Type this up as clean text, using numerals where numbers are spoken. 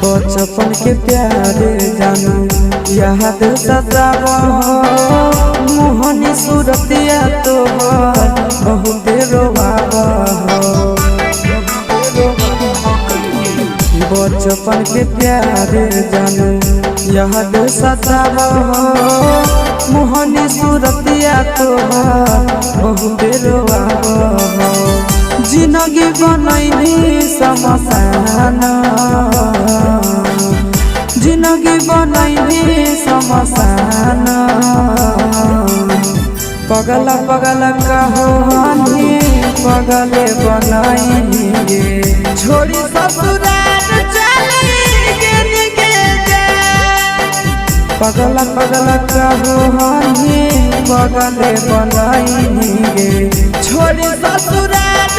बचपन के प्यारे जानू याद सतावा मोहनी सूरतिया तोहर बहुत रोवावा बचपन के प्यारे जानू याद सतावा मोहनी सूरतिया तोहर बहुत रोवावा जिंदगी बनैनी समसान जिंदगी बनैनी समसान पगला पगला कहानी पगले बनैनी छोड़ी ससुराल चली गेली पगला पगला कहानी पगले बनैनी छोड़ी ससुराल